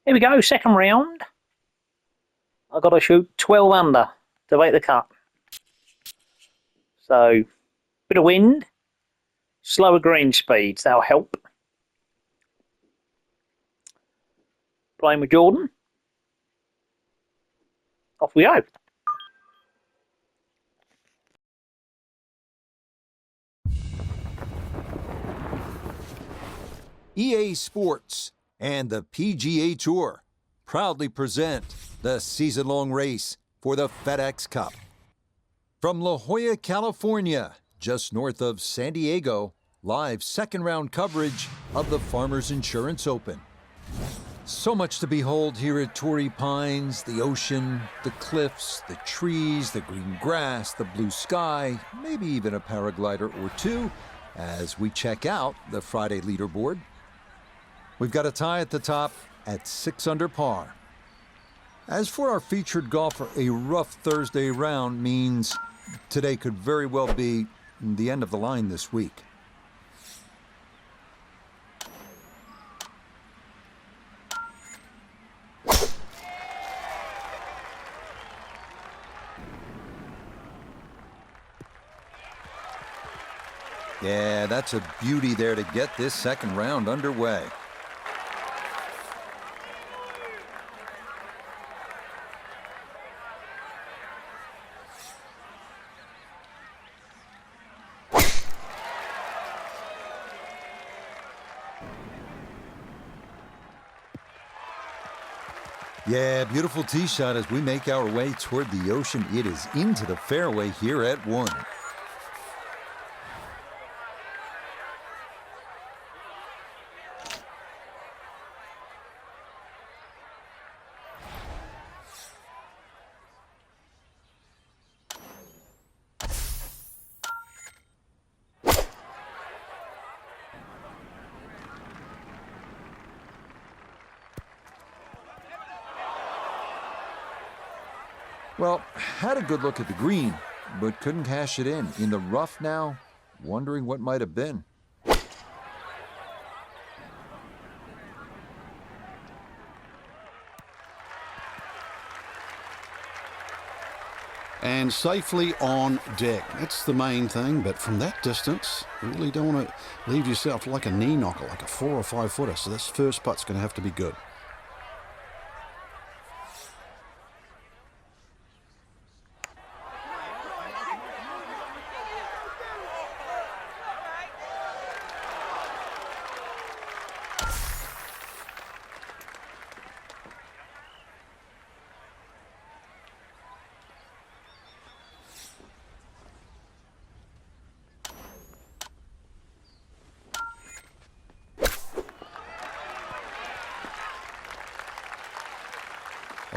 Here we go, second round. I've got to shoot 12 under to make the cut. So, bit of wind, slower green speeds, that'll help. Playing with Jordan. Off we go. EA Sports and the PGA Tour proudly present the season-long race for the FedEx Cup. From La Jolla, California, just north of San Diego, live second-round coverage of the Farmers Insurance Open. So much to behold here at Torrey Pines, the ocean, the cliffs, the trees, the green grass, the blue sky, maybe even a paraglider or two, as we check out the Friday leaderboard. We've got a tie at the top at 6 under par. As for our featured golfer, a rough Thursday round means today could very well be the end of the line this week. Yeah, that's a beauty there to get this second round underway. Yeah, beautiful tee shot as we make our way toward the ocean. It is into the fairway here at 1. Well, had a good look at the green, but couldn't cash it in. In the rough now, wondering what might have been. And safely on deck. That's the main thing, but from that distance, you really don't want to leave yourself like a knee knocker, like a 4 or 5 footer. So this first putt's going to have to be good.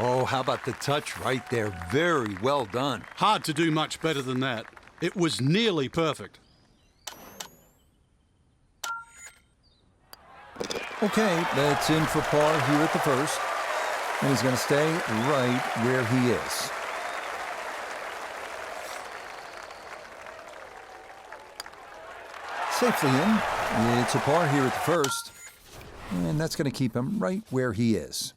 Oh, how about the touch right there? Very well done. Hard to do much better than that. It was nearly perfect. Okay, that's in for par here at the first. And he's going to stay right where he is. Safely in. It's a par here at the first. And that's going to keep him right where he is.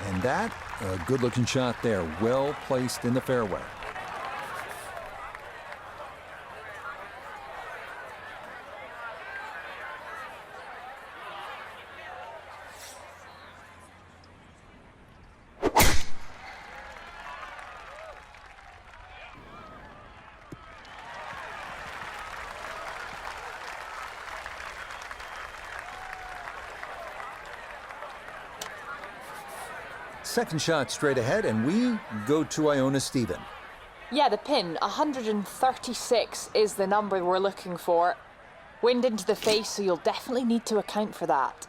And that, a good-looking shot there, well placed in the fairway. Second shot straight ahead, and we go to Iona Stephen. Yeah, the pin, 136 is the number we're looking for. Wind into the face, so you'll definitely need to account for that.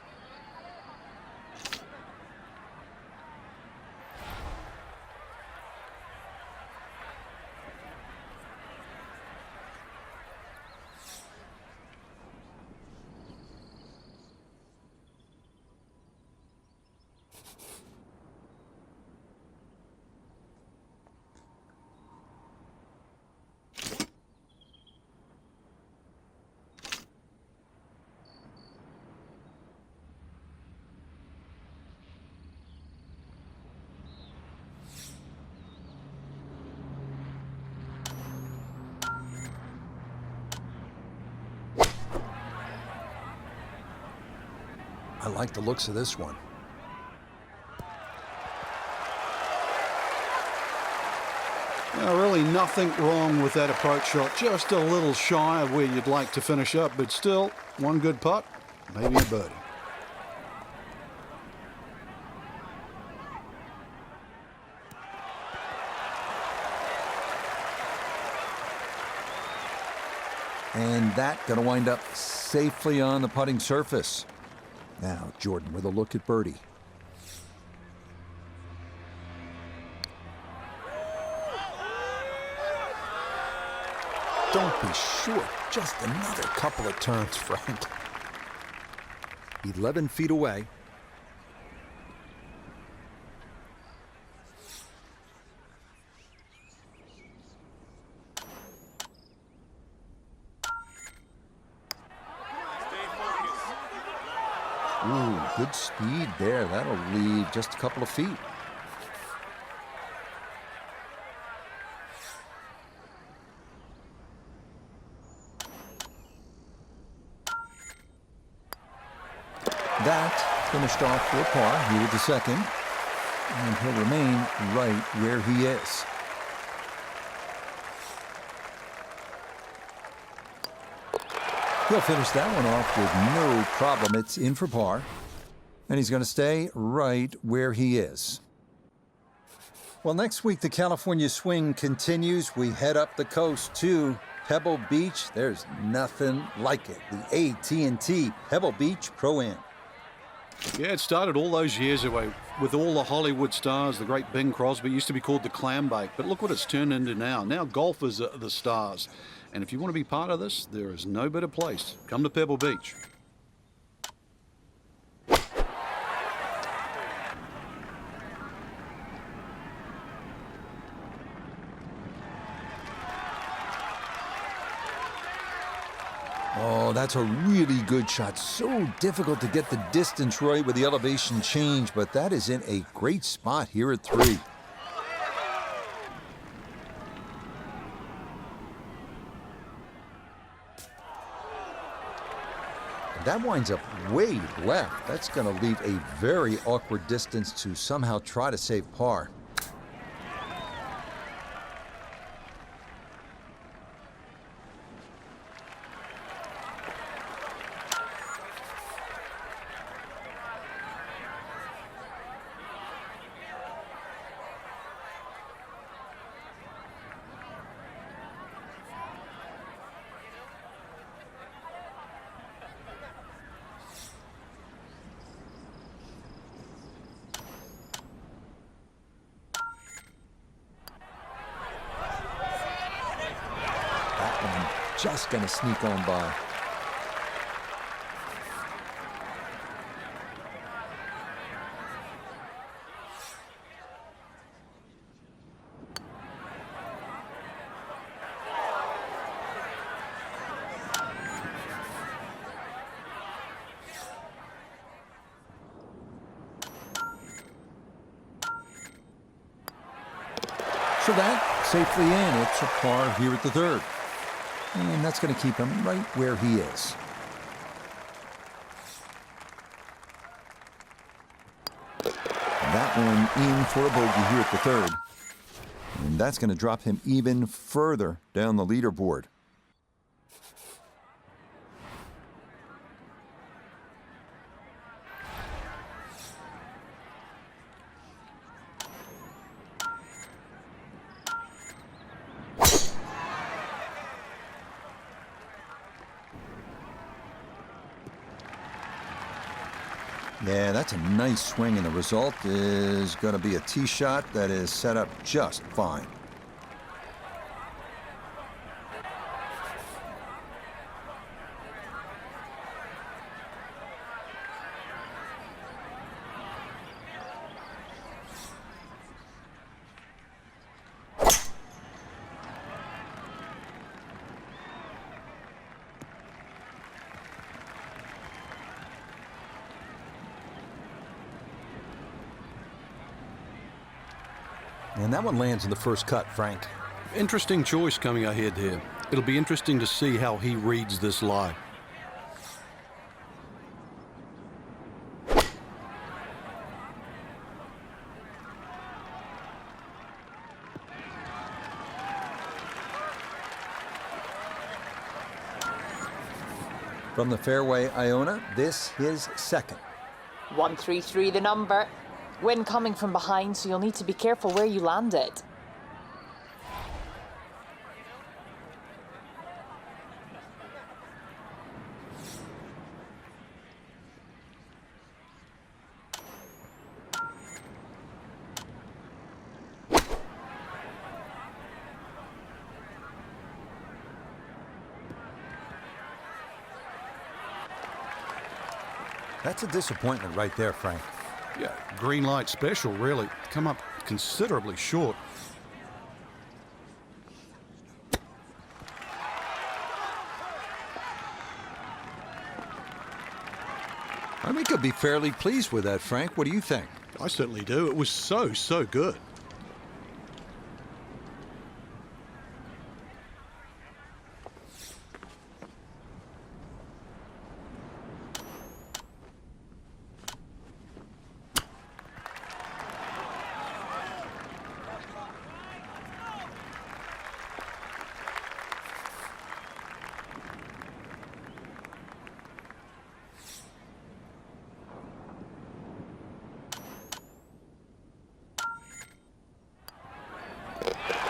I like the looks of this one. Really nothing wrong with that approach shot. Just a little shy of where you'd like to finish up, but still, one good putt, maybe a birdie. And that going to wind up safely on the putting surface. Now, Jordan with a look at birdie. Don't be short. Just another couple of turns, Frank. 11 feet away. Ooh, good speed there. That'll leave just a couple of feet. That finished off for a par. He with the second. And he'll remain right where he is. He'll finish that one off with no problem. It's in for par. And he's going to stay right where he is. Well, next week, the California swing continues. We head up the coast to Pebble Beach. There's nothing like it. The AT&T Pebble Beach Pro-Am. Yeah, it started all those years ago with all the Hollywood stars. The great Bing Crosby used to be called the Clambake, but look what it's turned into now. Now golfers are the stars. And if you want to be part of this, there is no better place. Come to Pebble Beach. Oh, that's a really good shot. So difficult to get the distance right with the elevation change, but that is in a great spot here at 3. That winds up way left. That's going to leave a very awkward distance to somehow try to save par. Just going to sneak on by. So that safely in. It's a par here at the 3rd. And that's going to keep him right where he is. That one in for a bogey here at the 3rd. And that's going to drop him even further down the leaderboard. Yeah, that's a nice swing, and the result is going to be a tee shot that is set up just fine. And that one lands in the first cut, Frank. Interesting choice coming ahead here. It'll be interesting to see how he reads this lie. From the fairway, Iona, this his second. 133 the number. Wind coming from behind, so you'll need to be careful where you land it. That's a disappointment right there, Frank. Yeah, green light special, really. Come up considerably short. I think he'll be fairly pleased with that, Frank. What do you think? I certainly do. It was so good.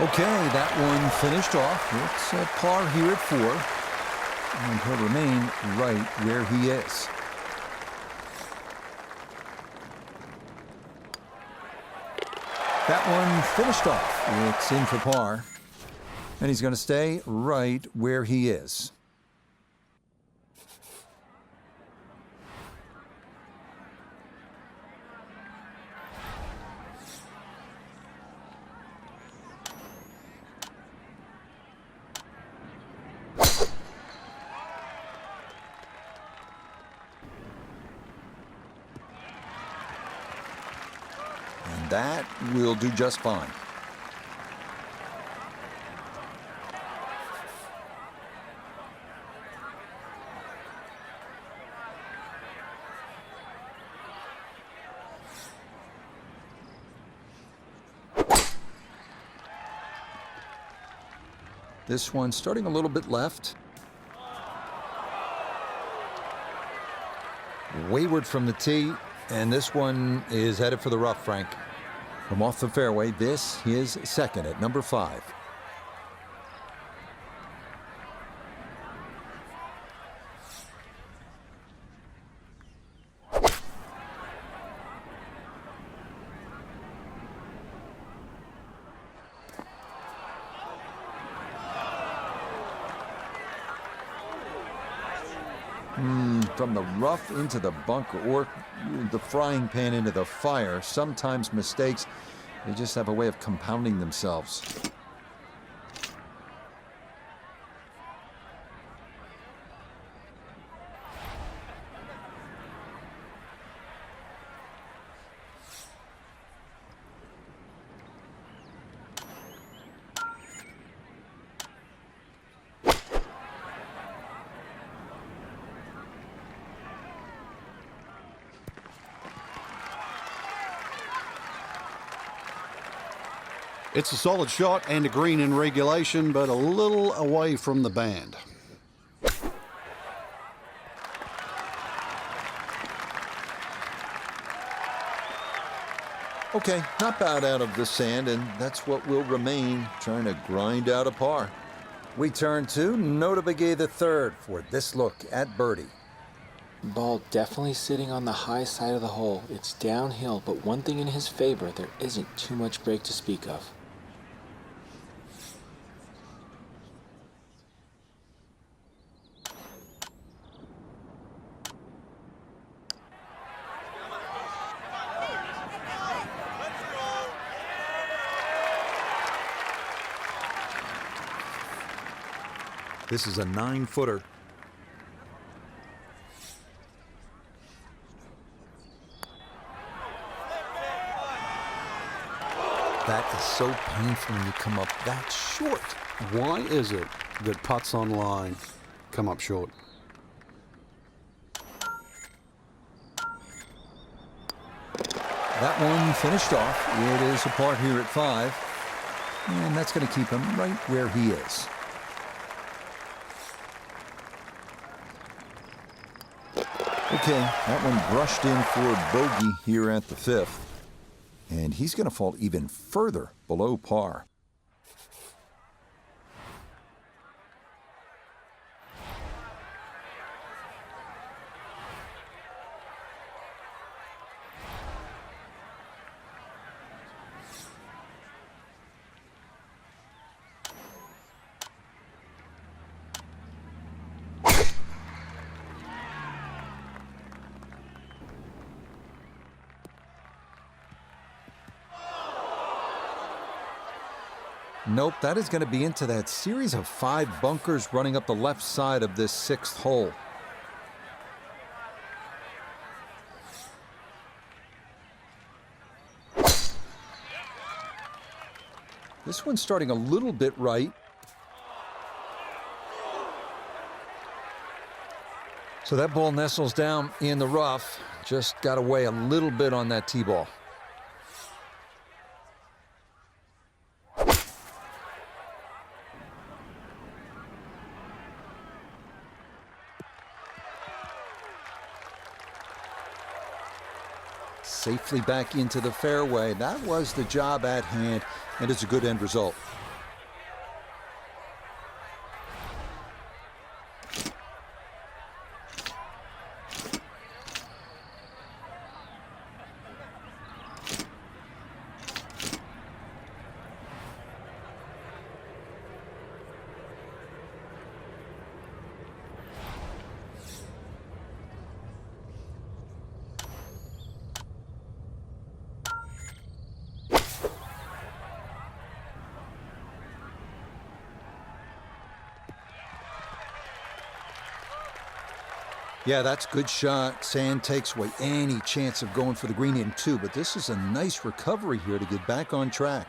Okay, that one finished off. It's a par here at 4. And he'll remain right where he is. That one finished off. It's in for par. And he's going to stay right where he is. And that will do just fine. This one starting a little bit left. Wayward from the tee, and this one is headed for the rough, Frank. From off the fairway, this is second at number 5. From the rough into the bunker, or the frying pan into the fire, sometimes mistakes, they just have a way of compounding themselves. It's a solid shot and a green in regulation, but a little away from the band. Okay, not bad out of the sand, and that's what will remain, trying to grind out a par. We turn to Nota Begay the third for this look at birdie. Ball definitely sitting on the high side of the hole. It's downhill, but one thing in his favor, there isn't too much break to speak of. This is a 9-footer. That is so painful when you come up that short. Why is it that putts on line come up short? That one finished off. It is a par here at 5. And that's going to keep him right where he is. Okay, that one brushed in for bogey here at the 5th. And he's going to fall even further below par. Nope, that is going to be into that series of 5 bunkers running up the left side of this 6th hole. This one's starting a little bit right. So that ball nestles down in the rough. Just got away a little bit on that tee ball. Safely back into the fairway. That was the job at hand, and it's a good end result. Yeah, that's a good shot. Sand takes away any chance of going for the green in 2, but this is a nice recovery here to get back on track.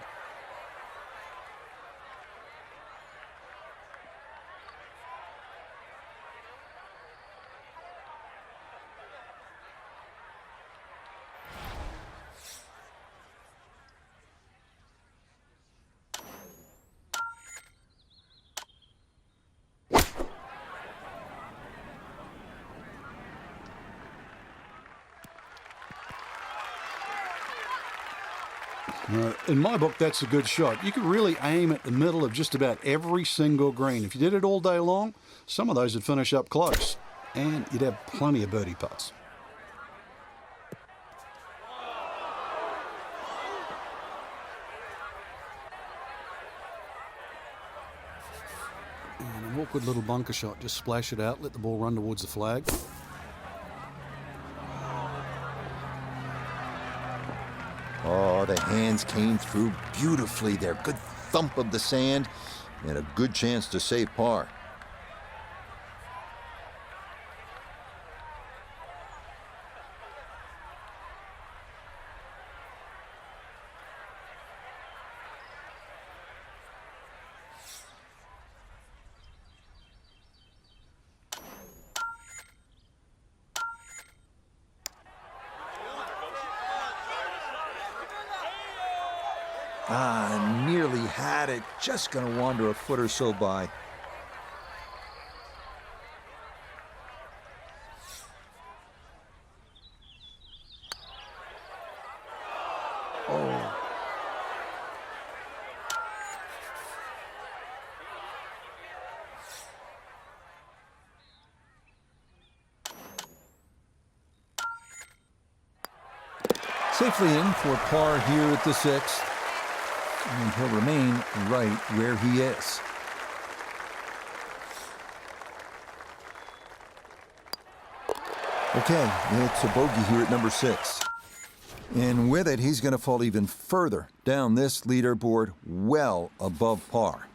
In my book, that's a good shot. You could really aim at the middle of just about every single green. If you did it all day long, some of those would finish up close, and you'd have plenty of birdie putts. And an awkward little bunker shot. Just splash it out, let the ball run towards the flag. Oh, the hands came through beautifully there. Good thump of the sand and a good chance to save par. Nearly had it. Just going to wander a foot or so by. Oh. Safely in for par here at the 6th. And he'll remain right where he is. Okay, it's a bogey here at number 6. And with it, he's going to fall even further down this leaderboard, well above par.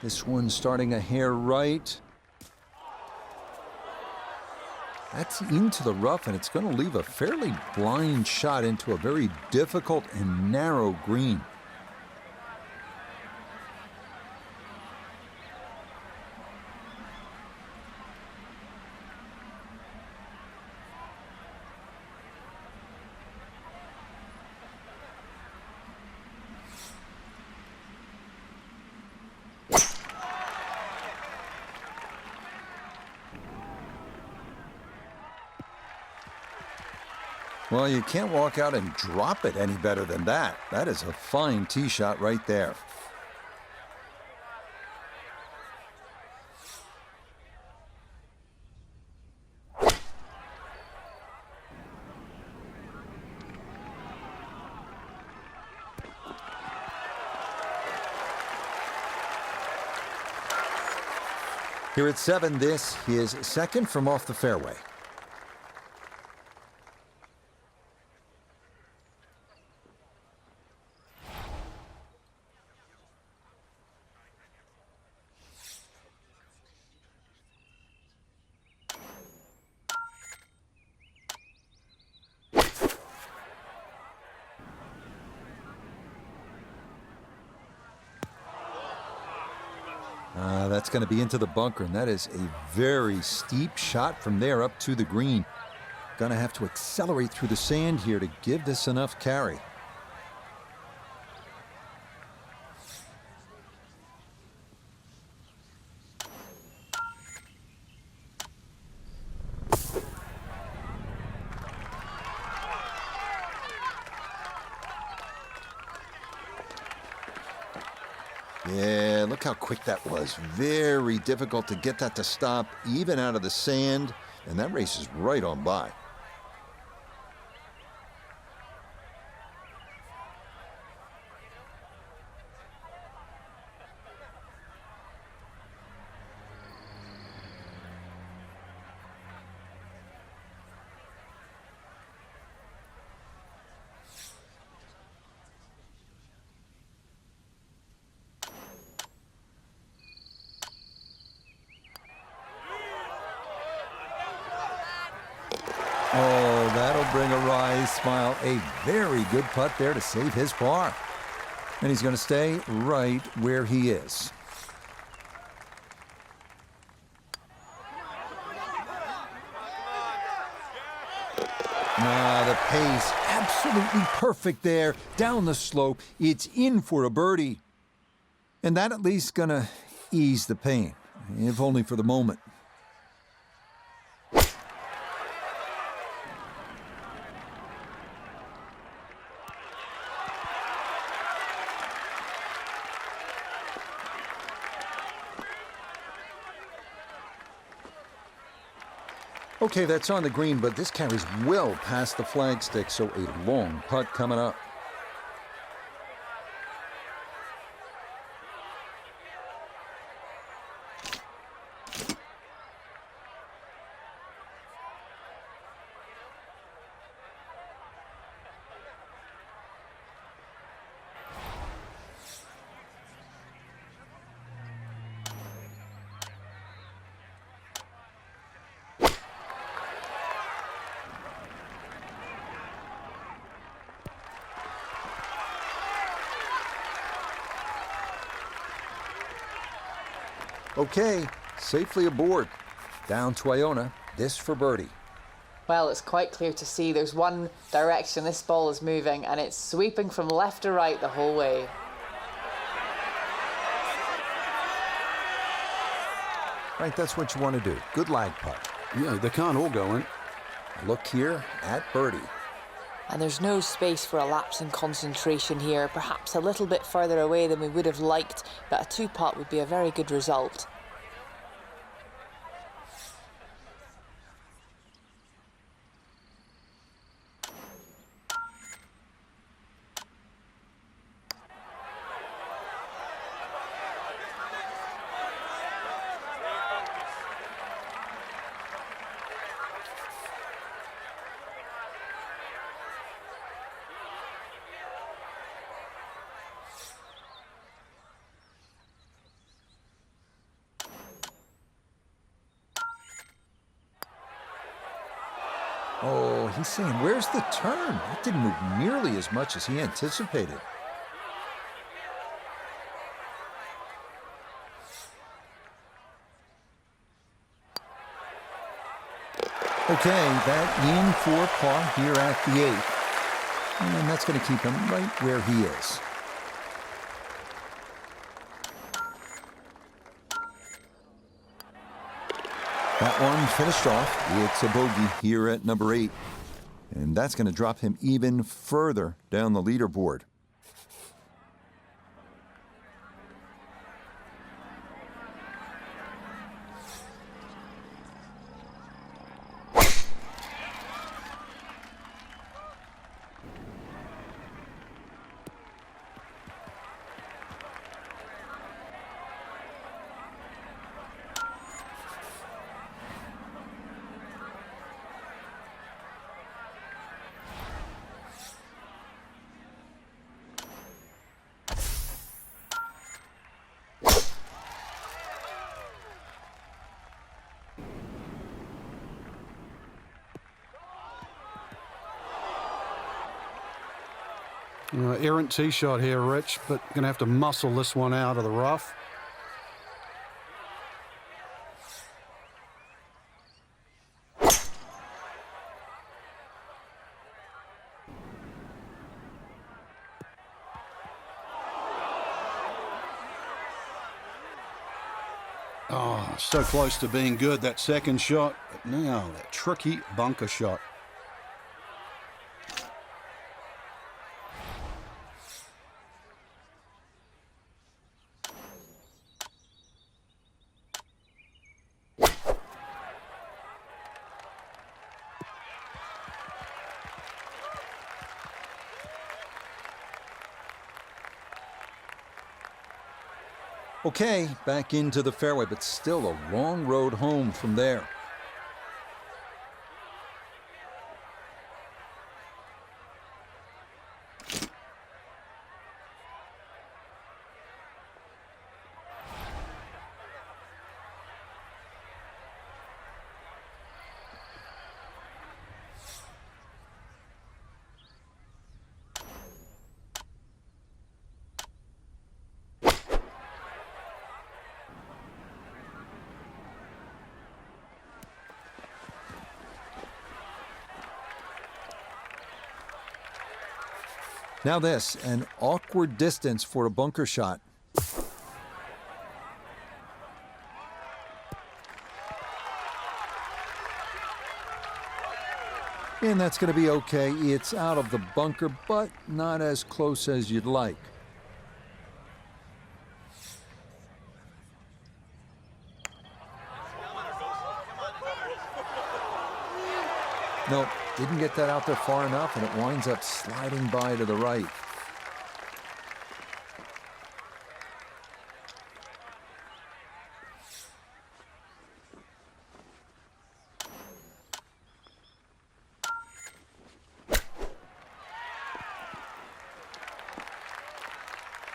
This one's starting a hair right. That's into the rough, and it's going to leave a fairly blind shot into a very difficult and narrow green. Well, you can't walk out and drop it any better than that. That is a fine tee shot right there. Here at 7, this is second from off the fairway. That's going to be into the bunker, and that is a very steep shot from there up to the green. Going to have to accelerate through the sand here to give this enough carry. Yeah, look how quick that was. Very difficult to get that to stop, even out of the sand, and that race is right on by. Oh, that'll bring a wry smile. A very good putt there to save his par. And he's going to stay right where he is. The pace, absolutely perfect there. Down the slope, it's in for a birdie. And that at least going to ease the pain, if only for the moment. Okay, that's on the green, but this carries well past the flagstick, so a long putt coming up. Okay, safely aboard. Down to Iona, this for birdie. Well, it's quite clear to see there's one direction this ball is moving, and it's sweeping from left to right the whole way. Right, that's what you want to do. Good lag putt. Yeah, they can't all go in. Look here at birdie. And there's no space for a lapse in concentration here, perhaps a little bit further away than we would have liked, but a 2-putt would be a very good result. Oh, he's saying, where's the turn? That didn't move nearly as much as he anticipated. Okay, that in for par here at the 8th. And that's going to keep him right where he is. That one finished off. It's a bogey here at number 8. And that's going to drop him even further down the leaderboard. Errant tee shot here, Rich, but going to have to muscle this one out of the rough. Oh, so close to being good, that second shot, but now that tricky bunker shot. Okay, back into the fairway, but still a long road home from there. Now this, an awkward distance for a bunker shot. And that's going to be okay. It's out of the bunker, but not as close as you'd like. Nope, didn't get that out there far enough, and it winds up sliding by to the right.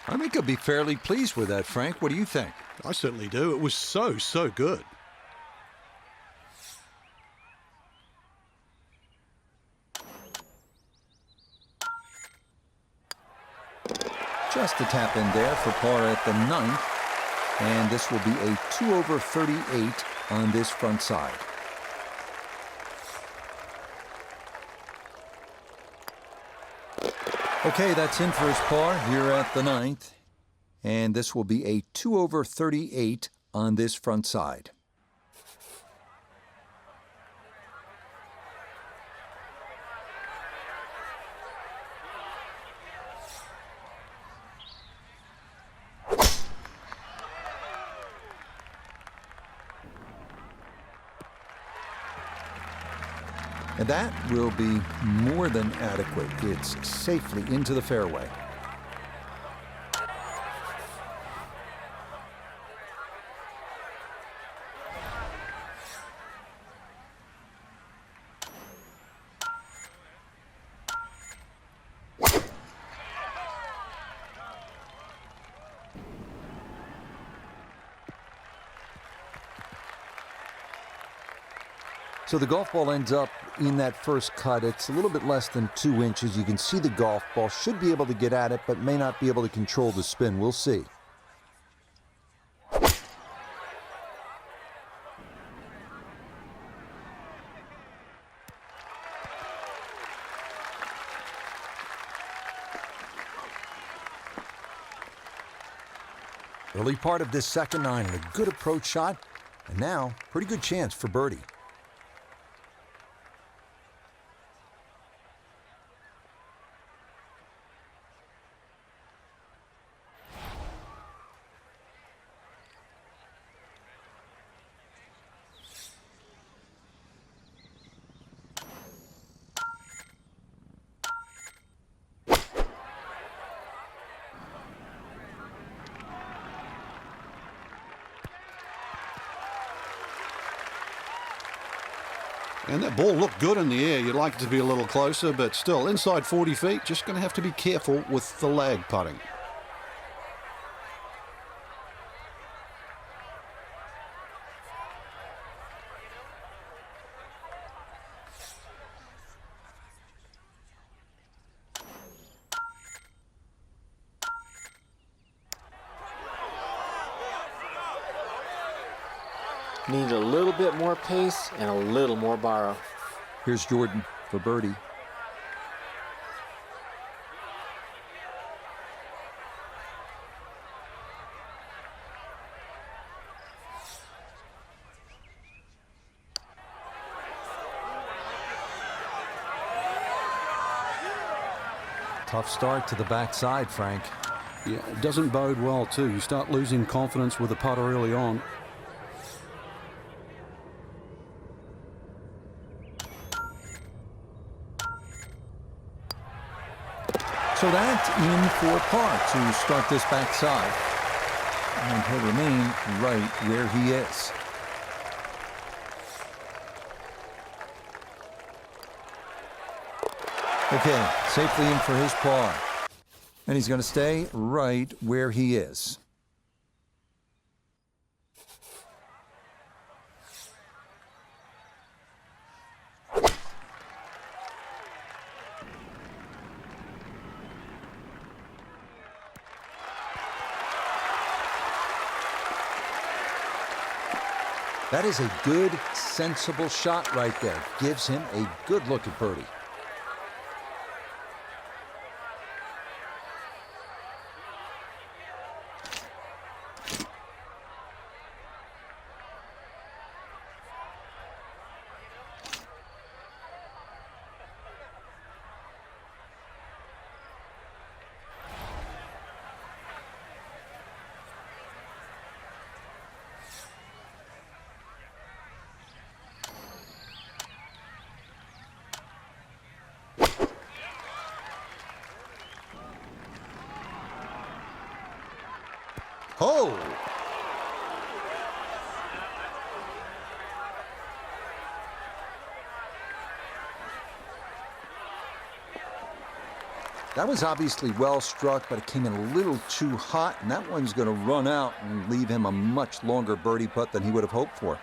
I think he'll be fairly pleased with that, Frank. What do you think? I certainly do. It was so good. Just a tap in there for par at the 9th. And this will be a 2 over 38 on this front side. Okay, that's in for his par here at the 9th. And this will be a 2 over 38 on this front side. And that will be more than adequate. It's safely into the fairway. So the golf ball ends up in that first cut. It's a little bit less than 2 inches. You can see the golf ball. Should be able to get at it, but may not be able to control the spin. We'll see. Early part of this second 9, and a good approach shot. And now, pretty good chance for birdie. And that ball looked good in the air. You'd like it to be a little closer, but still, inside 40 feet, just going to have to be careful with the lag putting. Need a little bit more pace and a little more borrow. Here's Jordan for birdie. Tough start to the backside, Frank. Yeah, it doesn't bode well, too. You start losing confidence with the putter early on. So that's in for par to start this backside. And he'll remain right where he is. Okay, safely in for his par. And he's going to stay right where he is. That is a good, sensible shot right there. Gives him a good look at birdie. Oh! That was obviously well struck, but it came in a little too hot, and that one's going to run out and leave him a much longer birdie putt than he would have hoped for.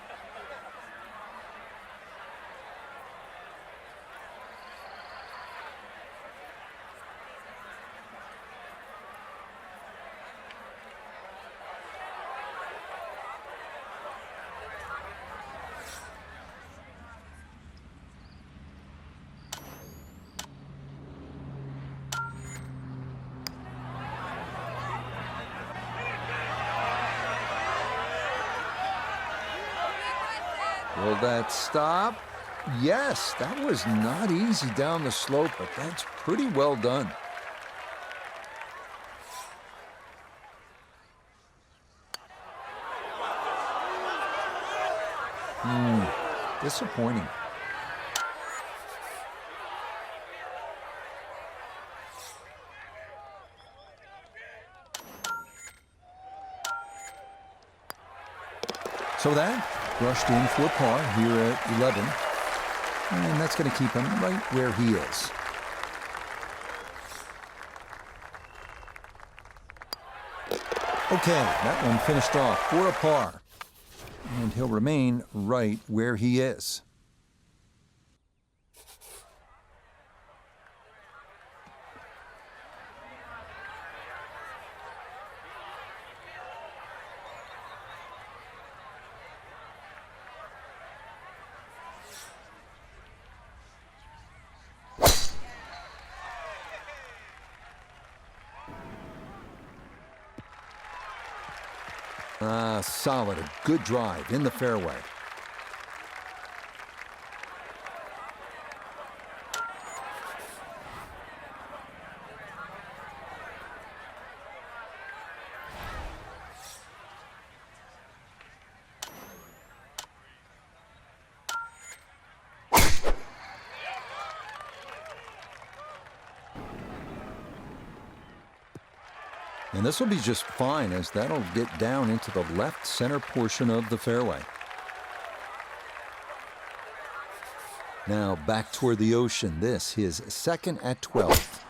Will that stop? Yes, that was not easy down the slope, but that's pretty well done. Disappointing. So that brushed in for par here at 11. And that's going to keep him right where he is. Okay, that one finished off for a par. And he'll remain right where he is. Solid, a good drive in the fairway. And this will be just fine, as that'll get down into the left center portion of the fairway. Now back toward the ocean. This his second at 12.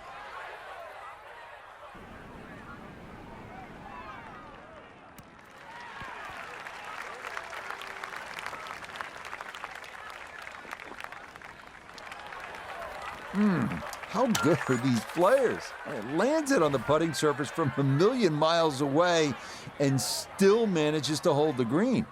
How good are these players? It lands it on the putting surface from a million miles away and still manages to hold the green.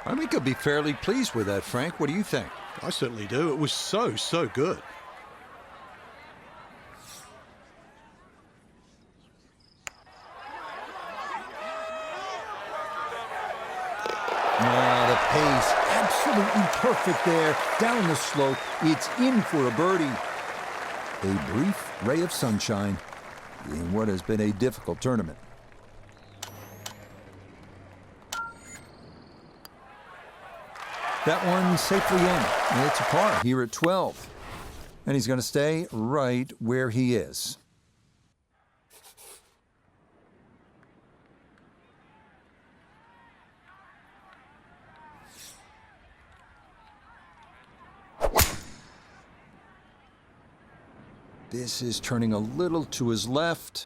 I think he'll be fairly pleased with that, Frank. What do you think? I certainly do. It was so good. The pace, absolutely perfect there. Down the slope, it's in for a birdie. A brief ray of sunshine in what has been a difficult tournament. That one safely in. It's a par here at 12. And he's going to stay right where he is. This is turning a little to his left.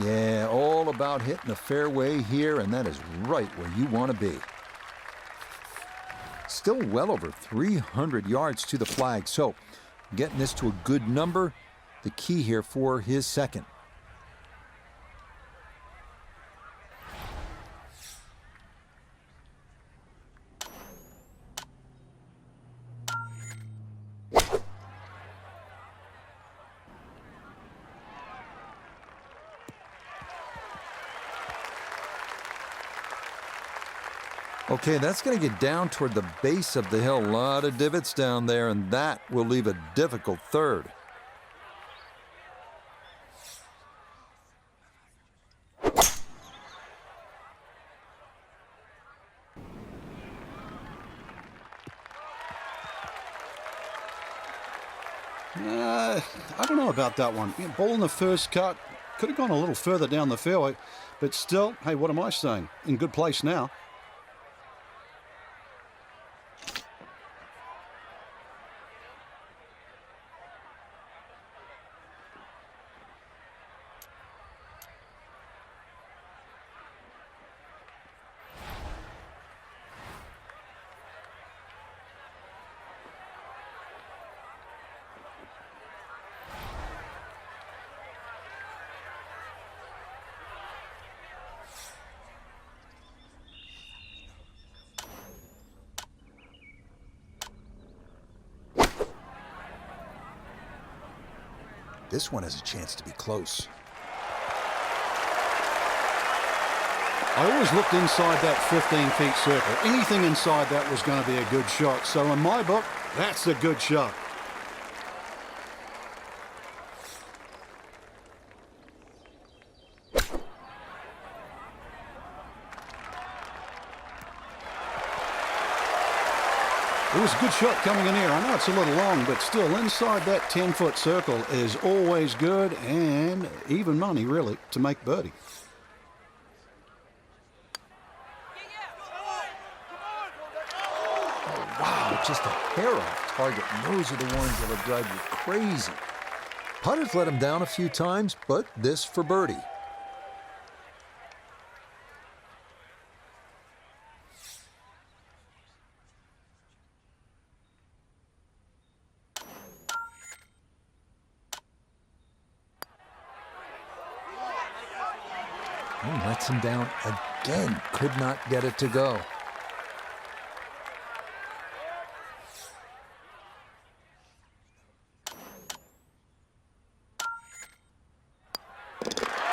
Yeah, all about hitting the fairway here, and that is right where you want to be. Still well over 300 yards to the flag, so getting this to a good number, the key here for his second. Okay, that's going to get down toward the base of the hill. A lot of divots down there, and that will leave a difficult third. I don't know about that one. Ball in the first cut. Could have gone a little further down the fairway. But still, hey, what am I saying? In good place now. This one has a chance to be close. I always looked inside that 15-feet circle. Anything inside that was going to be a good shot. So in my book, that's a good shot. It was a good shot coming in here. I know it's a little long, but still inside that 10-foot circle is always good and even money, really, to make birdie. Wow, just a hair off target. And those are the ones that'll drive you crazy. Putters let him down a few times, but this for birdie. And lets him down again. Could not get it to go.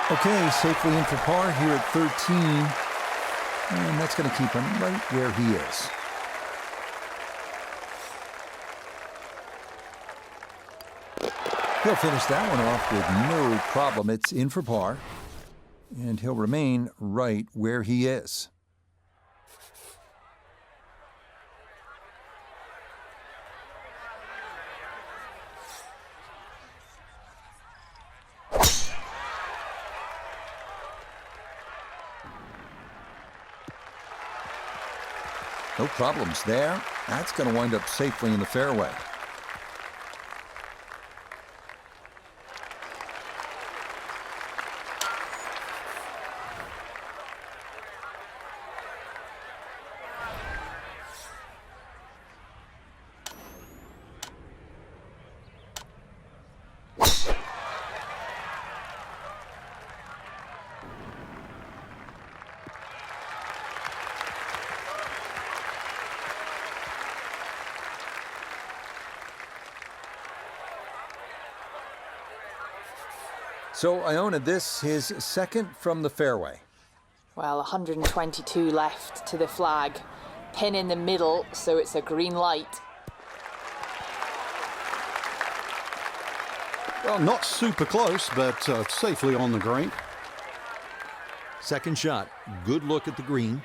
Okay, safely in for par here at 13. And that's going to keep him right where he is. He'll finish that one off with no problem. It's in for par. And he'll remain right where he is. No problems there. That's going to wind up safely in the fairway. So, Iona, this his second from the fairway. Well, 122 left to the flag. Pin in the middle, so it's a green light. Well, not super close, but safely on the green. Second shot. Good look at the green.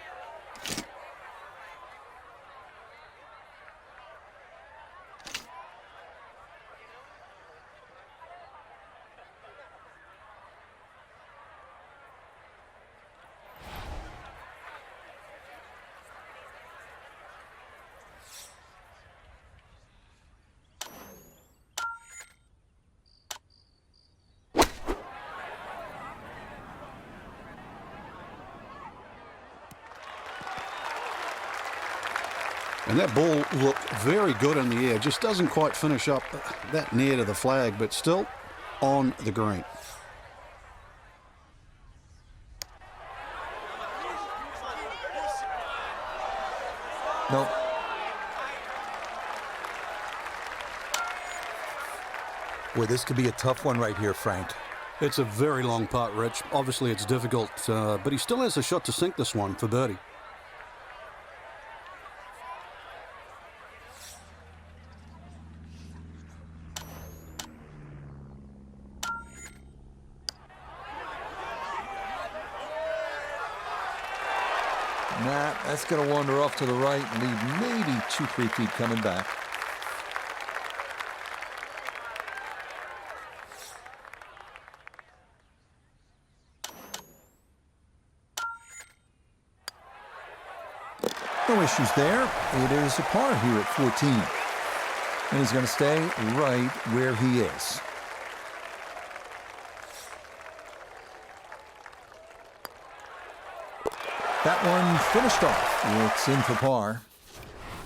And that ball looked very good in the air. Just doesn't quite finish up that near to the flag, but still on the green. No. Boy, this could be a tough one right here, Frank. It's a very long putt, Rich. Obviously, it's difficult, but he still has a shot to sink this one for birdie. Nah, that's going to wander off to the right and leave maybe 2-3 feet coming back. No issues there. It is a par here at 14. And he's going to stay right where he is. That one finished off. It's in for par.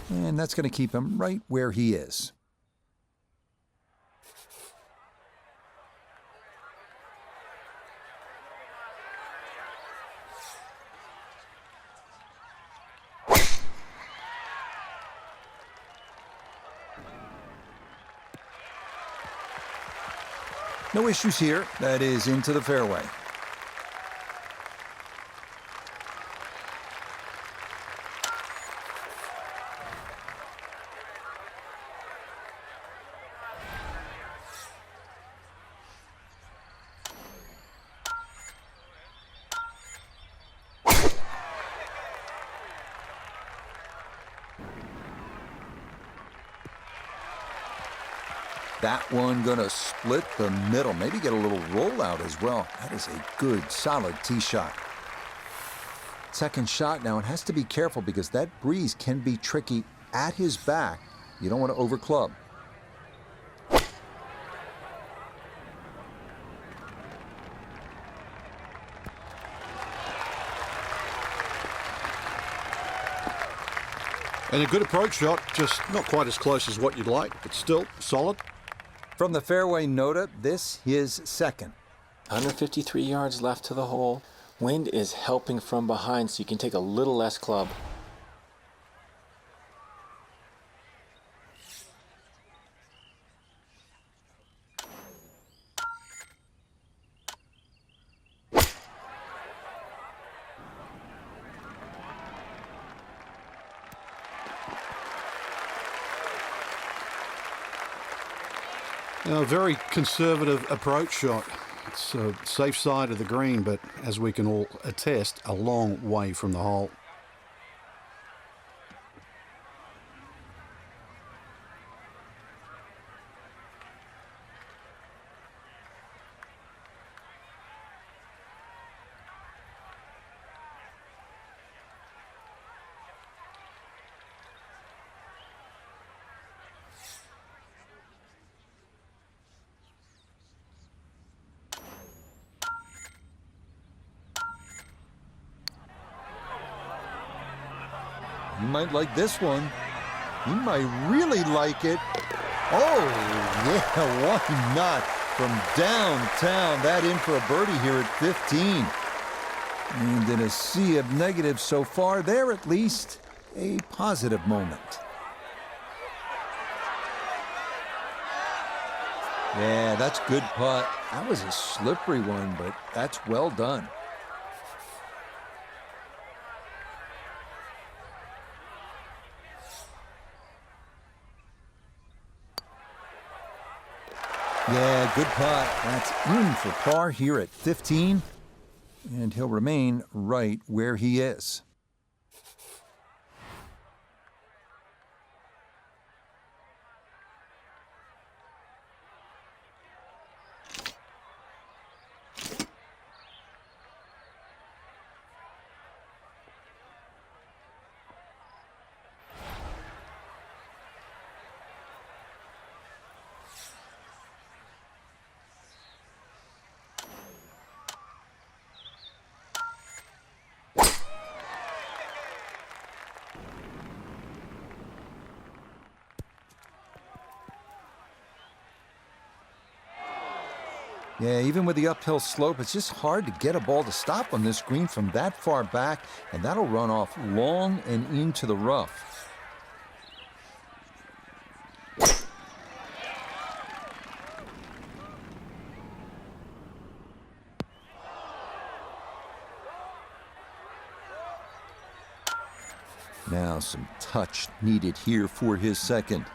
And that's going to keep him right where he is. No issues here. That is into the fairway. That one gonna split the middle, maybe get a little rollout as well. That is a good, solid tee shot. Second shot now, it has to be careful because that breeze can be tricky at his back. You don't want to overclub. And a good approach shot, just not quite as close as what you'd like, but still solid. From the fairway nota, this his second. 153 yards left to the hole. Wind is helping from behind, so you can take a little less club. A very conservative approach shot. It's a safe side of the green, but as we can all attest, a long way from the hole. You might like this one. You might really like it. Oh, yeah, why not? From downtown, that in for a birdie here at 15. And in a sea of negatives so far, there at least a positive moment. Yeah, that's good putt. That was a slippery one, but that's well done. Yeah, good putt. That's in for par here at 15. And he'll remain right where he is. Yeah, even with the uphill slope, it's just hard to get a ball to stop on this green from that far back, and that'll run off long and into the rough. Now some touch needed here for his second.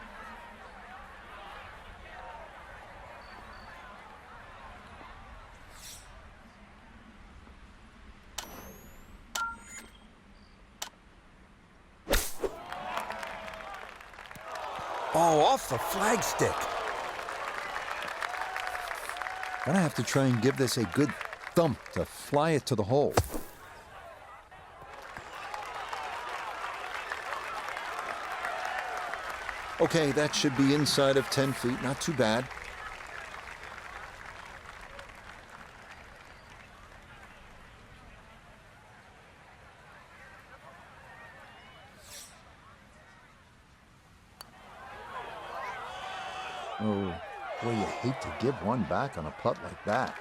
Oh, off the flagstick. Gonna have to try and give this a good thump to fly it to the hole. Okay, that should be inside of 10 feet, not too bad. Oh, boy, you hate to give one back on a putt like that.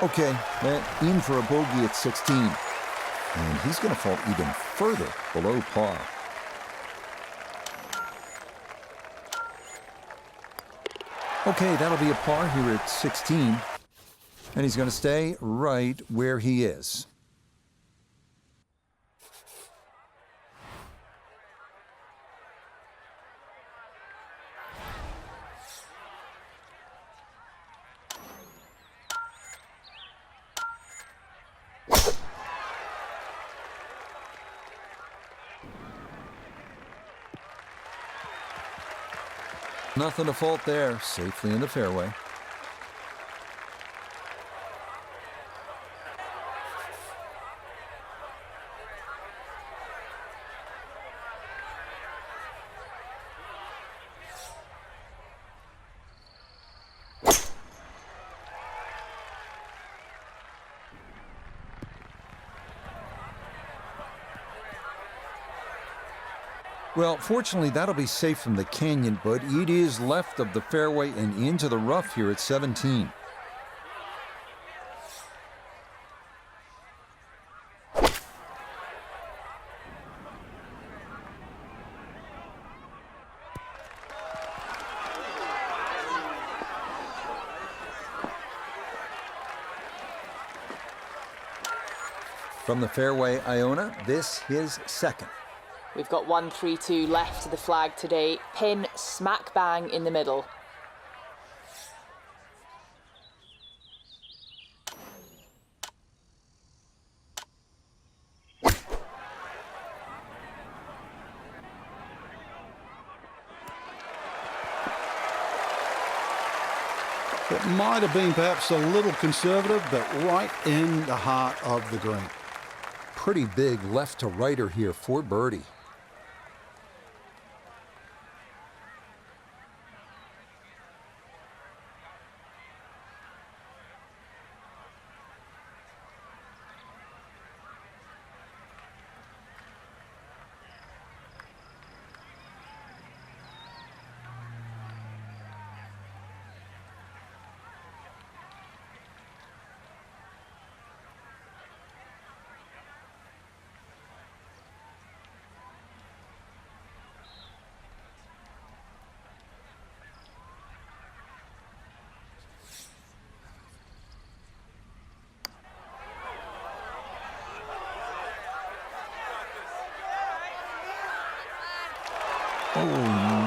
Okay, in for a bogey at 16. And he's going to fall even further below par. Okay, that'll be a par here at 16. And he's going to stay right where he is. Nothing to fault there, safely in the fairway. Well, fortunately, that'll be safe from the canyon, but it is left of the fairway and into the rough here at 17. From the fairway, Iona, this his second. We've got 1-3-2 left to the flag today. Pin smack bang in the middle. It might have been perhaps a little conservative, but right in the heart of the green. Pretty big left to righter here for birdie. Oh,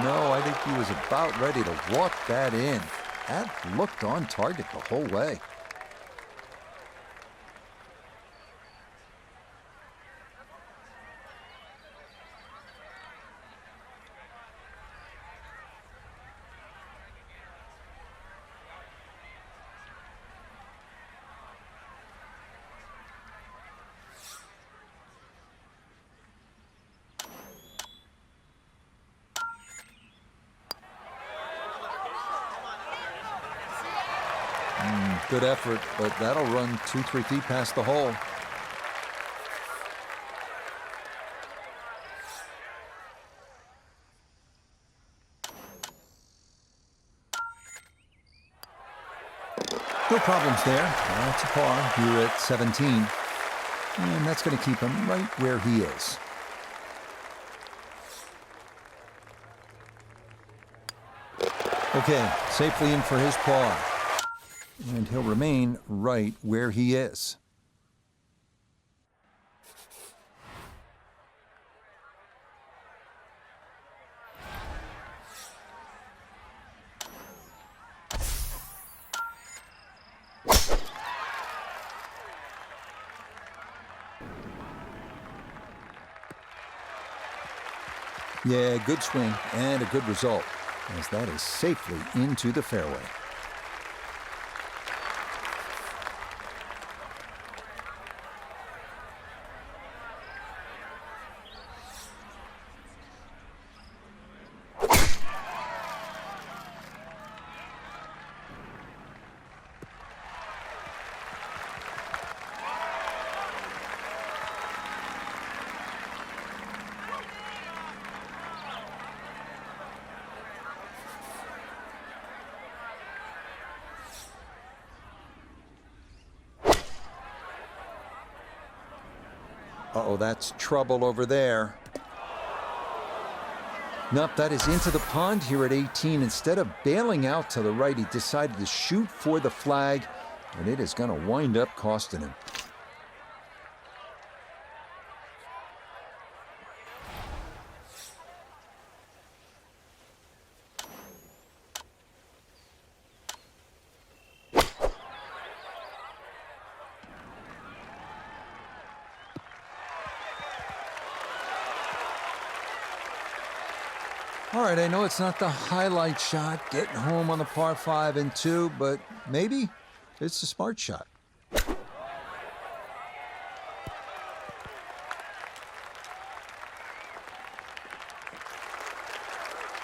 no, I think he was about ready to walk that in. That looked on target the whole way. Good effort, but that'll run 2-3 feet past the hole. No problems there. That's a par here at 17. And that's going to keep him right where he is. Okay, safely in for his par. And he'll remain right where he is. Yeah, good swing and a good result, as that is safely into the fairway. Uh-oh, that's trouble over there. Nope, that is into the pond here at 18. Instead of bailing out to the right, he decided to shoot for the flag, and it is going to wind up costing him. All right, I know it's not the highlight shot, getting home on the par 5 and 2, but maybe it's a smart shot.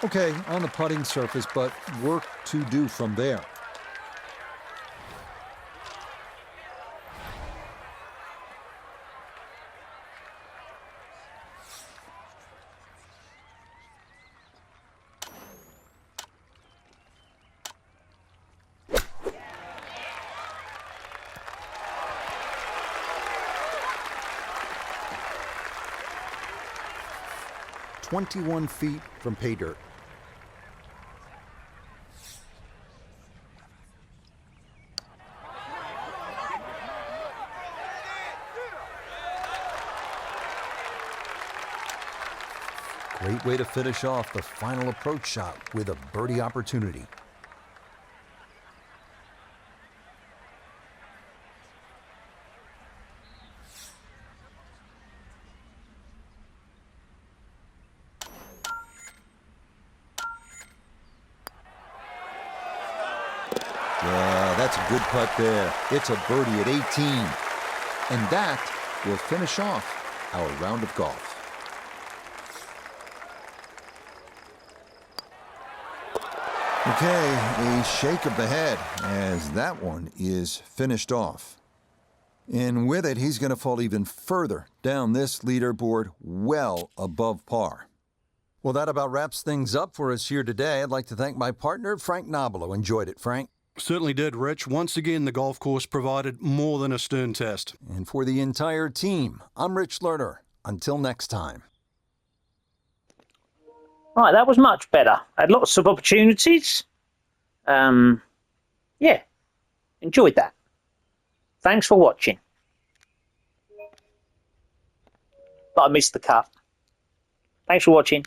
Okay, on the putting surface, but work to do from there. 21 feet from pay dirt. Great way to finish off the final approach shot with a birdie opportunity. Yeah, that's a good putt there. It's a birdie at 18. And that will finish off our round of golf. Okay, a shake of the head as that one is finished off. And with it, he's going to fall even further down this leaderboard, well above par. Well, that about wraps things up for us here today. I'd like to thank my partner, Frank Nobilo. Enjoyed it, Frank. Certainly did, Rich. Once again, the golf course provided more than a stern test. And for the entire team, I'm Rich Lerner. Until next time. Right, that was much better. Had lots of opportunities. Yeah, enjoyed that. Thanks for watching. But I missed the cut. Thanks for watching.